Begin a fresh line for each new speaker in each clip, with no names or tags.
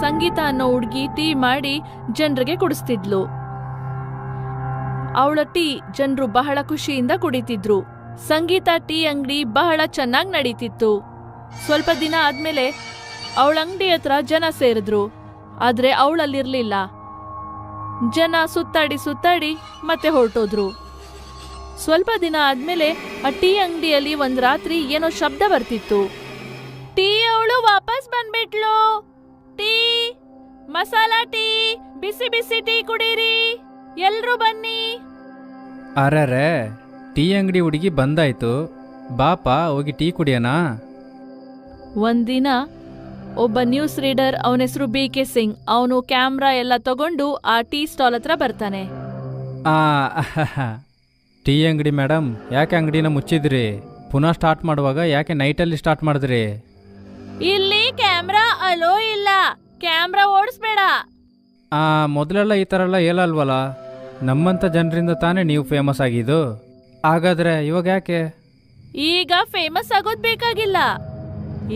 ಸಂಗೀತ ಅನ್ನೋ ಹುಡ್ಗಿ ಟೀ ಮಾಡಿ ಜನರಿಗೆ ಕುಡಿಸ್ತಿದ್ಲು. ಅವಳ ಟೀ ಜನರು ಬಹಳ ಖುಷಿಯಿಂದ ಕುಡಿತಿದ್ರು. ಸಂಗೀತ ಟೀ ಅಂಗಡಿ ಬಹಳ ಚೆನ್ನಾಗಿ ನಡೀತಿತ್ತು. ಸ್ವಲ್ಪ ದಿನ ಆದ್ಮೇಲೆ ಅವಳ ಅಂಗಡಿ ಹತ್ರ ಜನ ಸೇರಿದ್ರು. ಆದ್ರೆ ಅವಳಲ್ಲಿರ್ಲಿಲ್ಲ. ಜನ ಸುತ್ತಾಡಿ ಮತ್ತೆ ಹೊರಟೋದ್ರು. ಸ್ವಲ್ಪ ದಿನ ಆದ್ಮೇಲೆ ಆ ಟೀ ಅಂಗಡಿಯಲ್ಲಿ ಒಂದ್ ರಾತ್ರಿ ಏನೋ ಶಬ್ದ ಬರ್ತಿತ್ತು. ಟೀ ಅವಳು ವಾಪಸ್ ಬಂದ್ಬಿಟ್ಲು. ಟೀ, ಮಸಾಲಾ ಟೀ, ಬಿಸಿ ಬಿಸಿ ಟೀ ಕುಡೀರಿ, ಎಲ್ರು ಬನ್ನಿ.
ಅರೆ, ಟೀ ಅಂಗಡಿ ಹುಡುಗಿ ಬಂದಾಯ್ತು, ಬಾಪ ಹೋಗಿ ಟೀ ಕುಡಿಯೋಣ.
ಒಂದಿನ ಒಬ್ಬ ನ್ಯೂಸ್ ರೀಡರ್, ಅವನ ಹೆಸರು BK ಸಿಂಗ್, ಅವನು ಕ್ಯಾಮ್ರಾ ಎಲ್ಲ ತಗೊಂಡು ಆ ಟೀ ಸ್ಟಾಲ್ ಹತ್ರ ಬರ್ತಾನೆ.
ಟೀ ಅಂಗಡಿ ಮೇಡಮ್, ಯಾಕೆ ಅಂಗಡಿನ ಮುಚ್ಚಿದ್ರಿ? ಪುನಃ ಸ್ಟಾರ್ಟ್ ಮಾಡುವಾಗ ಯಾಕೆ ನೈಟಲ್ಲಿ ಸ್ಟಾರ್ಟ್ ಮಾಡಿದ್ರಿ?
ಇಲ್ಲಿ ಕ್ಯಾಮ್ರಾ ಅಲೋ ಇಲ್ಲ, ಕ್ಯಾಮ್ರಾ ಓಡಿಸ್ಬೇಡ.
ಮೊದಲೆಲ್ಲ ಈ ಥರ ಎಲ್ಲ ಹೇಳಲ್ವಲ್ಲ. ನಮ್ಮಂಥ ಜನರಿಂದ ತಾನೇ ನೀವು ಫೇಮಸ್ ಆಗಿದ್ದು. ಹಾಗಾದ್ರೆ ಇವಾಗ ಯಾಕೆ?
ಈಗ ಫೇಮಸ್ ಆಗೋದ್ ಬೇಕಾಗಿಲ್ಲ,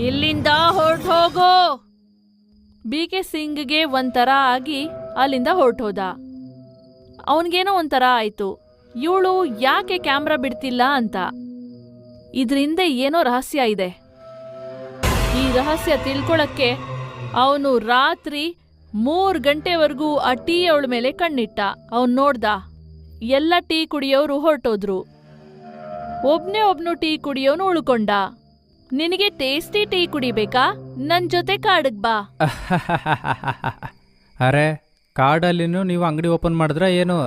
ಇಲ್ಲಿಂದ ಹೊರಟು ಹೋಗೋ. BK ಸಿಂಗ್ಗೆ ಒಂಥರ ಆಗಿ ಅಲ್ಲಿಂದ ಹೊರಟೋದ. ಅವನ್ಗೇನೋ ಒಂಥರ ಆಯ್ತು, ಇವಳು ಯಾಕೆ ಕ್ಯಾಮ್ರಾ ಬಿಡ್ತಿಲ್ಲ ಅಂತ. ಇದ್ರಿಂದ ಏನೋ ರಹಸ್ಯ ಇದೆ. ಈ ರಹಸ್ಯ ತಿಳ್ಕೊಳಕ್ಕೆ ಅವನು ರಾತ್ರಿ 3 ಗಂಟೆವರೆಗೂ ಆ ಟೀ ಅವಳ ಮೇಲೆ ಕಣ್ಣಿಟ್ಟ. ಅವನ್ ನೋಡ್ದ, ಎಲ್ಲ ಟೀ ಕುಡಿಯೋರು ಹೊರಟೋದ್ರು. ಒಬ್ನು ಟೀ ಕುಡಿಯೋನು ಉಳ್ಕೊಂಡ. ನಿನಗೆ ಟೇಸ್ಟಿ ಟೀ ಕುಡಿಬೇಕಾ? ನನ್ ಜೊತೆ ಕಾಡಕ್ ಬಾ.
ಅರೆ, ಕಾಡಲ್ಲಿನೂ ನೀವು ಅಂಗಡಿ ಓಪನ್ ಮಾಡಿದ್ರ ಏನು?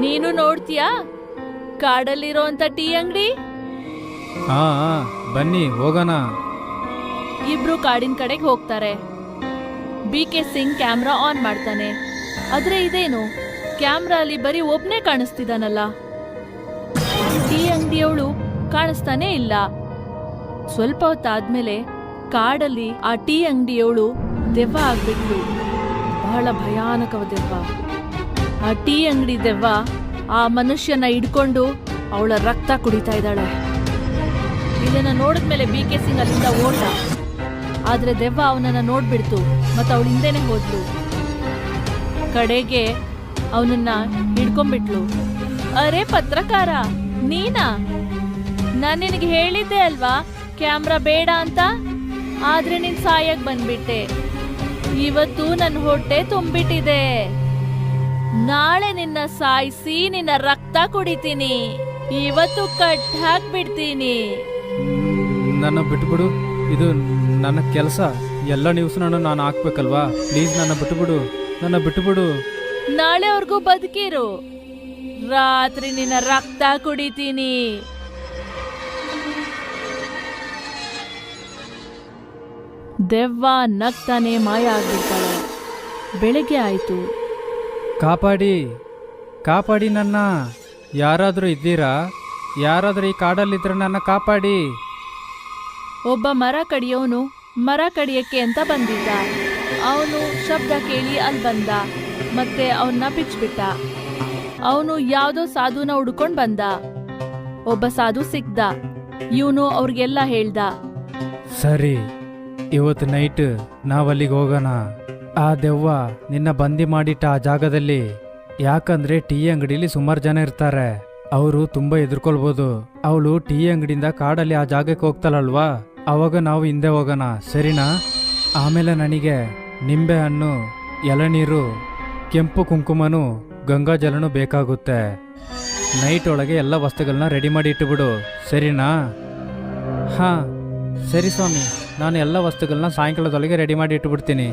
ನೀನು ನೋಡ್ತೀಯಾ ಕಾಡಲ್ಲಿರೋಂತ ಟೀ ಅಂಗಡಿ?
ಹಾ, ಬನ್ನಿ ಹೋಗೋಣ.
ಇಬ್ರು ಕಾಡಿನ ಕಡೆಗೆ ಹೋಗ್ತಾರೆ. BK ಸಿಂಗ್ ಕ್ಯಾಮ್ರಾ ಆನ್ ಮಾಡ್ತಾನೆ. ಆದ್ರೆ ಇದೇನು, ಕ್ಯಾಮ್ರಾ ಅಲ್ಲಿ ಬರೀ ಒಬ್ನೇ ಕಾಣಿಸ್ತಿದಾನಲ್ಲ. ಟೀ ಅಂಗಡಿಯವಳು ಕಾಣಿಸ್ತಾನೆ ಇಲ್ಲ. ಸ್ವಲ್ಪ ಹೊತ್ತಾದ್ಮೇಲೆ ಕಾಡಲ್ಲಿ ಆ ಟೀ ಅಂಗಡಿಯವಳು ದೆವ್ವ ಆಗ್ಬಿಟ್ಲು. ಬಹಳ ಭಯಾನಕವಾದ ದೆವ್ವ. ಆ ಟೀ ಅಂಗಡಿ ದೆವ್ವ ಆ ಮನುಷ್ಯನ ಹಿಡ್ಕೊಂಡು ಅವಳ ರಕ್ತ ಕುಡಿತಾ ಇದ್ದಾಳೆ. ಇದನ್ನ ನೋಡಿದ್ಮೇಲೆ BK ಸಿಂಗ್ ಅಲ್ಲಿಂದ ಓಟ. ಆದ್ರೆ ದೆವ್ವ ಅವನನ್ನ ನೋಡ್ಬಿಡ್ತು ಮತ್ತೆ ಅವಳ ಹಿಂದೆನೆ ಹೋದ್ಲು. ಕಡೆಗೆ ಅವನನ್ನ ಹಿಡ್ಕೊಂಡ್ಬಿಟ್ಲು. ಅರೆ ಪತ್ರಕಾರ, ನೀನಾ? ನಾನ್ ನಿನಗೆ ಹೇಳಿದ್ದೆ ಅಲ್ವಾ ಕ್ಯಾಮ್ರಾ ಬೇಡ ಅಂತ, ಆದ್ರೆ ನೀನ್ ಸಾಯಕ್ ಬಂದ್ಬಿಟ್ಟೆ. ಇವತ್ತು ನನ್ನ ಹೊಟ್ಟೆ ತುಂಬಿಟ್ಟಿದೆ. ನಾಳೆ ನಿನ್ನ ಸಾಯಿಸಿ ನಿನ್ನ ರಕ್ತ ಕುಡಿತೀನಿ. ಇವತ್ತು ಕಟ್ ಹಾಕ್ಬಿಡ್ತೀನಿ.
ನನ್ನ ಬಿಟ್ಬಿಡು, ಇದು ನನ್ನ ಕೆಲಸ. ಎಲ್ಲ ನ್ಯೂಸ್ನ ನಾನು ಹಾಕ್ಬೇಕಲ್ವಾ? ಪ್ಲೀಸ್ ನನ್ನ ಬಿಟ್ಟುಬಿಡು.
ನಾಳೆವರೆಗೂ ಬದುಕಿರು, ರಾತ್ರಿ ನಿನ್ನ ರಕ್ತ ಕುಡಿತೀನಿ. ದೆವ್ವ ನಗ್ತಾನೆ ಮಾಯ ಆಗ್ಬಿಡ್ತಾಳೆ. ಬೆಳಗ್ಗೆ ಆಯ್ತು.
ಕಾಪಾಡಿ ನನ್ನ. ಯಾರಾದ್ರೂ ಇದ್ದೀರಾ? ಯಾರಾದ್ರೂ ಈ ಕಾಡಲ್ಲಿದ್ರೆ ನನ್ನ ಕಾಪಾಡಿ.
ಒಬ್ಬ ಮರ ಕಡಿಯೋನು ಮರ ಕಡಿಯಕ್ಕೆ ಅಂತ ಬಂದಿದ್ದ. ಅವನು ಶಬ್ದ ಕೇಳಿ ಅಲ್ಲಿ ಬಂದ ಮತ್ತೆ ಅವನ್ನ ಬಿಚ್ಚಿಬಿಟ್ಟ. ಅವನು ಯಾವ್ದೋ ಸಾಧುನ ಹುಡ್ಕೊಂಡ್ ಬಂದ. ಒಬ್ಬ ಸಾಧು ಸಿಕ್ದ. ಇವನು ಅವ್ರಿಗೆಲ್ಲ ಹೇಳ್ದ.
ಸರಿ, ಇವತ್ತು ನೈಟ್ ನಾವಲ್ಲಿಗೆ ಹೋಗೋಣ. ಆ ದೆವ್ವ ನಿನ್ನ ಬಂದಿ ಮಾಡಿಟ್ಟ ಆ ಜಾಗದಲ್ಲಿ. ಯಾಕಂದ್ರೆ ಟೀ ಅಂಗಡಿಲಿ ಸುಮಾರು ಜನ ಇರ್ತಾರೆ, ಅವರು ತುಂಬಾ ಎದುರ್ಕೊಳ್ಬೋದು. ಅವಳು ಟೀ ಅಂಗಡಿಯಿಂದ ಕಾಡಲ್ಲಿ ಆ ಜಾಗಕ್ಕೆ ಹೋಗ್ತಾಳಲ್ವಾ, ಅವಾಗ ನಾವು ಹಿಂದೆ ಹೋಗೋಣ, ಸರಿನಾ? ಆಮೇಲೆ ನನಗೆ ನಿಂಬೆ ಹಣ್ಣು, ಎಳನೀರು, ಕೆಂಪು ಕುಂಕುಮನು, ಗಂಗಾ ಜಲನೂ ಬೇಕಾಗುತ್ತೆ. ನೈಟ್ ಒಳಗೆ ಎಲ್ಲ ವಸ್ತುಗಳನ್ನ ರೆಡಿ ಮಾಡಿ ಇಟ್ಟುಬಿಡು, ಸರಿನಾ? ಹಾ ಸರಿ ಸ್ವಾಮಿ, ನಾನು ಎಲ್ಲ ವಸ್ತುಗಳನ್ನ ಸಾಯಂಕಾಲದೊಳಗೆ ರೆಡಿ ಮಾಡಿ ಇಟ್ಟುಬಿಡ್ತೀನಿ.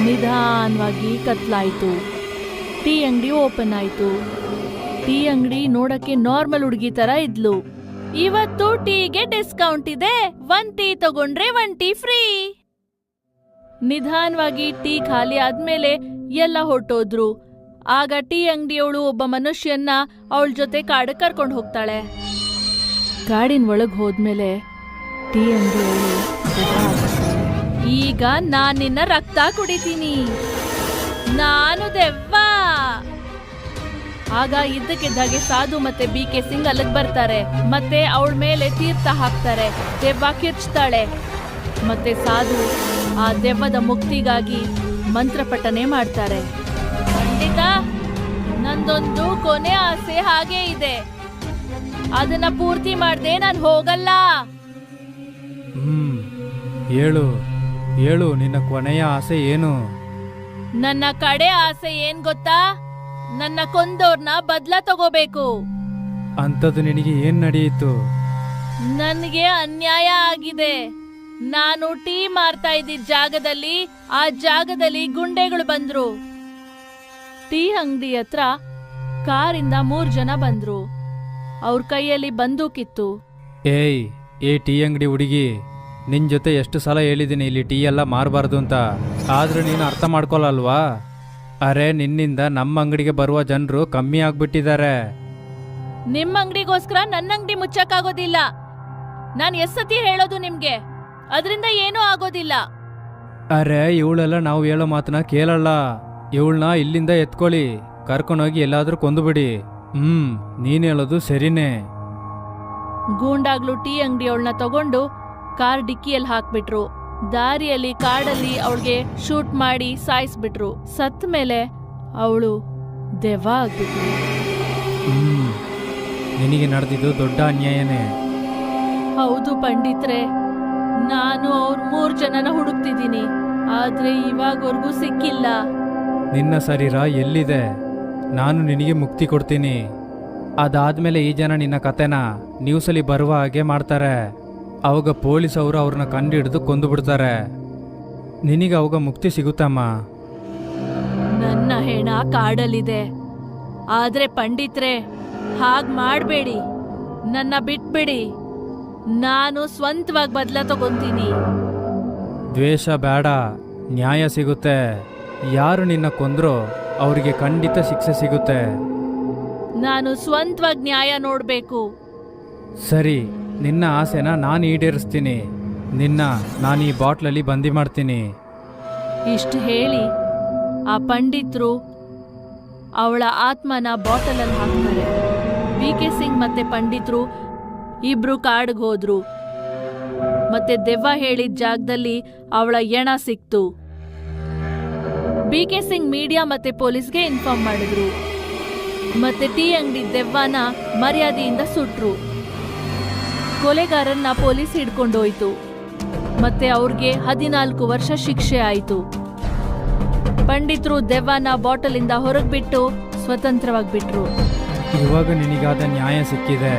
ನಿಧಾನವಾಗಿ ಕತ್ಲಾಯ್ತು. ಟೀ ಅಂಗಡಿ ಓಪನ್ ಆಯ್ತು. ಟೀ ಅಂಗಡಿ ನೋಡಕ್ಕೆ ನಾರ್ಮಲ್ ಹುಡುಗಿ ತರ ಇದ್ಲು. ಇವತ್ತು ಟೀಗೆ ಡಿಸ್ಕೌಂಟ್ ಇದೆ, 1 ಟೀ ತಗೊಂಡ್ರೆ 1 ಟೀ ಫ್ರೀ. ನಿಧಾನವಾಗಿ ಟೀ ಖಾಲಿ ಆದ್ಮೇಲೆ ಎಲ್ಲ ಹೊರಟೋದ್ರು. ಆಗ ಟೀ ಅಂಗಡಿಯವಳು ಒಬ್ಬ ಮನುಷ್ಯನ್ನ ಅವಳ ಜೊತೆ ಕಾಡಿಗೆ ಕರ್ಕೊಂಡು ಹೋಗ್ತಾಳೆ. ಕಾಡಿನ ಒಳಗ್ ಹೋದ್ಮೇಲೆ ಟೀ ಅಂಗಡಿಯವಳು, ಈಗ ನಾನ್ ನಿನ್ನ ರಕ್ತ ಕುಡಿತೀನಿ, ನಾನು ದೆವ್ವ. ಆಗ ಇದ್ದಕ್ಕಿದ್ದಾಗೆ ಸಾಧು ಮತ್ತೆ BK ಸಿಂಗ್ ಅಲ್ಲಿಗೆ ಬರ್ತಾರೆ. ಮತ್ತೆ ಅವಳ ಮೇಲೆ ತೀರ್ಥ ಹಾಕ್ತಾರೆ. ದೆವ್ವ ಕಿರ್ಚ್ತಾಳೆ. ಮತ್ತೆ ಸಾಧು ಆ ದೆವ್ವದ ಮುಕ್ತಿಗಾಗಿ ಮಂತ್ರಪಠನೆ ಮಾಡ್ತಾರೆ. ಪಂಡಿತ, ನಂದೊಂದು ಕೊನೆ ಆಸೆ ಹಾಗೆ ಇದೆ, ಅದನ್ನ ಪೂರ್ತಿ ಮಾಡ್ದೆ ನಾನು ಹೋಗಲ್ಲ.
ಹೇಳು ಹೇಳು, ನಿನ್ನ ಕೊನೆಯ ಆಸೆ ಏನು?
ನನ್ನ ಕಡೆ ಆಸೆ ಏನ್ ಗೊತ್ತಾ? ನನ್ನ ಕೊಂದೋರ್ನ ಬದ್ಲ ತಗೋಬೇಕು.
ಅಂಥದ್ದು ನಿನಗೆ ಏನ್ ನಡೆಯಿತು?
ನನಗೆ ಅನ್ಯಾಯ ಆಗಿದೆ. ನಾನು ಟೀ ಮಾರ್ತಾ ಇದ್ದಿದ್ದ ಜಾಗದಲ್ಲಿ ಆ ಜಾಗದಲ್ಲಿ ಗುಂಡೆಗಳು ಬಂದ್ರು. ಟೀ ಅಂಗಡಿ ಹತ್ರ ಕಾರಿಂದ 3 ಜನ ಬಂದ್ರು. ಅವ್ರ ಕೈಯಲ್ಲಿ ಬಂದೂಕಿತ್ತು.
ಏ ಟೀ ಅಂಗಡಿ ಹುಡುಗಿ, ನಿನ್ ಜೊತೆ ಎಷ್ಟು ಸಲ ಹೇಳಿದ್ದೀನಿ ಇಲ್ಲಿ ಟೀ ಎಲ್ಲ ಮಾರಬಾರ್ದು ಅಂತ, ಆದ್ರೂ ನೀನು ಅರ್ಥ ಮಾಡ್ಕೊಳಲ್ವಾ? ಅರೆ, ನಿನ್ನಿಂದ ನಮ್ಮ ಅಂಗಡಿಗೆ ಬರುವ ಜನರು ಕಮ್ಮಿ ಆಗ್ಬಿಟ್ಟಿದ್ದಾರೆ.
ನಿಮ್ಮ ಅಂಗಡಿಗೋಸ್ಕರ ನನ್ನ ಅಂಗಡಿ ಮುಚ್ಚಕ್ಕಾಗೋದಿಲ್ಲ. ನಾನು ಎಷ್ಟತಿ ಹೇಳೋದು ನಿಮ್ಗೆ, ಅದರಿಂದ ಏನೂ ಆಗೋದಿಲ್ಲ.
ಅರೆ, ಇವಳೆಲ್ಲ ನಾವು ಹೇಳೋ ಮಾತನ್ನ ಕೇಳಲ್ಲ. ಇವಳನ್ನ ಇಲ್ಲಿಂದ ಎತ್ಕೊಳ್ಳಿ, ಕರ್ಕೊಂಡೋಗಿ ಎಲ್ಲಾದ್ರೂ ಕೊಂದುಬಿಡಿ. ನೀನ್ ಹೇಳೋದು ಸರಿನೇ.
ಗೂಂಡಾಗ್ಲು ಟೀ ಅಂಗಡಿಯವಳನ್ನ ತಗೊಂಡು ಕಾರ್ ಡಿಕ್ಕಿಯಲ್ಲಿ ಹಾಕ್ಬಿಟ್ರು. ದಾರಿಯಲ್ಲಿ ಕಾಡಲ್ಲಿ ಅವಳಿಗೆ ಶೂಟ್ ಮಾಡಿ ಸಾಯಿಸ್ಬಿಟ್ರು. ಸತ್ತ ಮೇಲೆ ಅವಳು ದೆವ್ವ ಆಗ್ಬಿಟ್ರು.
ನಿನಗೆ ನಡೆದಿದ್ದು ದೊಡ್ಡ ಅನ್ಯಾಯನೇ.
ಹೌದು ಪಂಡಿತ್ರೆ, ನಾನು ಅವ್ರ 3 ಜನನ ಹುಡುಕ್ತಿದ್ದೀನಿ, ಆದ್ರೆ ಇವಾಗವರೆಗೂ ಸಿಕ್ಕಿಲ್ಲ.
ನಿನ್ನ ಶರೀರ ಎಲ್ಲಿದೆ? ನಾನು ನಿನಗೆ ಮುಕ್ತಿ ಕೊಡ್ತೀನಿ. ಅದಾದ್ಮೇಲೆ ಈ ಜನ ನಿನ್ನ ಕತೆನ ನ್ಯೂಸಲ್ಲಿ ಬರುವ ಹಾಗೆ ಮಾಡ್ತಾರೆ. ಅವಾಗ ಪೊಲೀಸ್ ಅವರು ಅವ್ರನ್ನ ಕಂಡು ಹಿಡಿದು ಕೊಂದು ಬಿಡ್ತಾರೆ. ನಿನಗೆ ಅವಾಗ ಮುಕ್ತಿ ಸಿಗುತ್ತಮ್ಮ.
ನನ್ನ ಹೆಣ ಕಾಡಲ್ಲಿದೆ, ಆದ್ರೆ ಪಂಡಿತ್ರೆ ಹಾಗ್ ಮಾಡ್ಬೇಡಿ, ನನ್ನ ಬಿಟ್ಬಿಡಿ. ನಾನು ಸ್ವಂತವಾಗಿ ಬದಲ ತಗೊಂತೀನಿ.
ದ್ವೇಷ ಬೇಡ, ನ್ಯಾಯ ಸಿಗುತ್ತೆ. ಯಾರು ನಿನ್ನ ಕೊಂದ್ರೋ ಅವರಿಗೆ ಖಂಡಿತ ಶಿಕ್ಷೆ ಸಿಗುತ್ತೆ.
ನಾನು ಸ್ವಂತವಾಗಿ ನ್ಯಾಯ ನೋಡ್ಬೇಕು.
ಸರಿ, ನಿನ್ನ ಆಸೆನ ನಾನು ಈಡೇರಿಸ್ತೀನಿ. ನಾನು ಈ ಬಾಟ್ಲಲ್ಲಿ ಬಂದಿ ಮಾಡ್ತೀನಿ.
ಇಷ್ಟು ಹೇಳಿ ಆ ಪಂಡಿತರು ಅವಳ ಆತ್ಮನ ಬಾಟಲಲ್ಲಿ ಹಾಕ್ತಾರೆ. ವಿ.ಕೆ. ಸಿಂಗ್ ಮತ್ತೆ ಪಂಡಿತರು ಇಬ್ರು ಕಾಡ್ಗೆ ಹೋದ್ರು. ಮತ್ತೆ ದೆವ್ವ ಹೇಳಿದ ಜಾಗದಲ್ಲಿ ಅವಳ ಎಣ ಸಿಕ್ತು. ಬಿ.ಕೆ. ಸಿಂಗ್ ಮೀಡಿಯಾ ಮತ್ತೆ ಪೊಲೀಸ್ಗೆ ಇನ್ಫಾರ್ಮ್ ಮಾಡಿದ್ರು. ಮತ್ತೆ ಟೀ ಅಂಗಡಿ ದೆವ್ವನ ಮರ್ಯಾದೆಯಿಂದ ಸುಟ್ರು. ಕೊಲೆಗಾರನ್ನ ಪೊಲೀಸ್ ಹಿಡ್ಕೊಂಡೋಯ್ತು. ಮತ್ತೆ ಅವ್ರಿಗೆ 14 ವರ್ಷ ಶಿಕ್ಷೆ ಆಯಿತು. ಪಂಡಿತರು ದೆವ್ವನ ಬಾಟಲಿಂದ ಹೊರಗ್ಬಿಟ್ಟು ಸ್ವತಂತ್ರವಾಗಿ ಬಿಟ್ರು.
ಇವಾಗ ನಿನಗಾದ ನ್ಯಾಯ ಸಿಕ್ಕಿದೆ.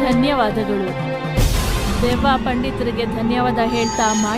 ಧನ್ಯವಾದಗಳು. ದೆವ್ವ ಪಂಡಿತರಿಗೆ ಧನ್ಯವಾದ ಹೇಳ್ತಾ ಮಾಯ